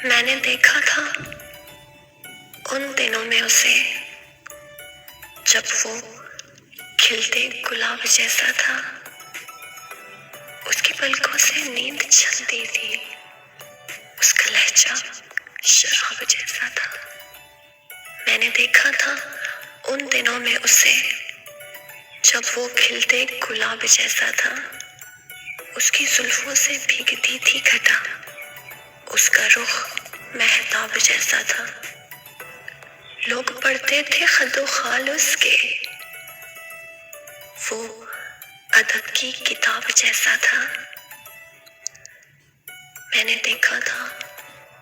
میں نے دیکھا تھا ان دنوں میں اسے جب وہ کھلتے گلاب جیسا تھا، اس کی پلکوں سے نیند چلتی تھی، اس کا لہجہ شراب جیسا تھا۔ میں نے دیکھا تھا ان دنوں میں اسے جب وہ کھلتے گلاب جیسا تھا، اس کی زلفوں سے بھیگتی تھی گھٹا، اس کا رخ مہتاب جیسا تھا۔ لوگ پڑھتے تھے خد و خال اس کے، وہ ادب کی کتاب جیسا تھا۔ میں نے دیکھا تھا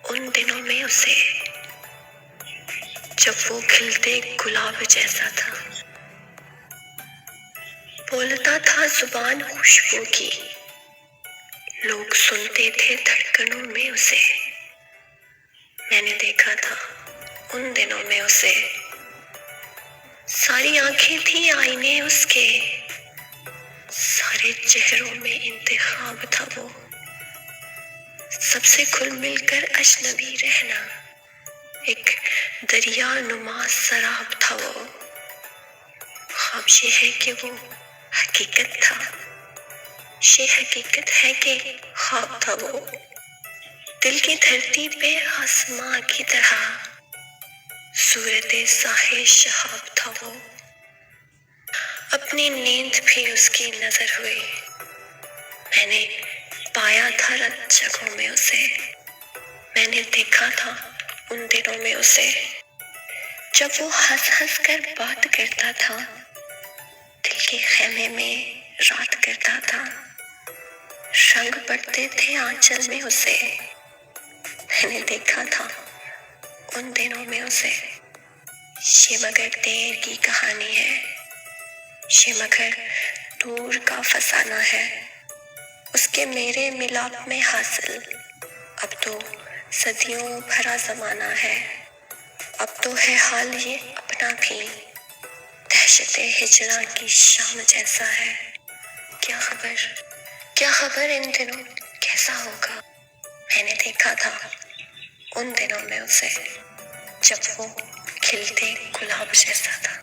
ان دنوں میں اسے جب وہ کھلتے گلاب جیسا تھا۔ بولتا تھا زبان خوشبو کی، لوگ سنتے تھے دھڑکنوں میں اسے۔ میں نے دیکھا تھا ان دنوں میں اسے، ساری آنکھیں تھی آئینے اس کے، سارے چہروں میں انتخاب تھا وہ، سب سے کھل مل کر اجنبی رہنا، ایک دریا نما سراب تھا وہ۔ خواب یہ ہے کہ وہ حقیقت تھا، یہ حقیقت ہے کہ خواب تھا وہ۔ دل کی دھرتی پہ آسماں کی طرح صورت ساحل شہاب تھا وہ۔ اپنی نیند بھی اس کی نظر ہوئی، میں نے پایا تھا رت جگہوں میں اسے۔ میں نے دیکھا تھا ان دنوں میں اسے جب وہ ہنس ہنس کر بات کرتا تھا، دل کے خیمے میں رات کرتا تھا، رنگ پڑتے تھے آنچل میں اسے۔ میں نے دیکھا تھا ان دنوں میں اسے، یہ مگر دیر کی کہانی ہے، یہ مگر دور کا فسانہ ہے، اس کے میرے ملاپ میں حاصل اب تو صدیوں بھرا زمانہ ہے۔ اب تو ہے حال یہ اپنا بھی، دہشت ہجراں کی شام جیسا ہے۔ کیا خبر ان دنوں کیسا ہوگا؟ میں نے دیکھا تھا ان دنوں میں اسے جب وہ کھلتے گلاب جیسا تھا۔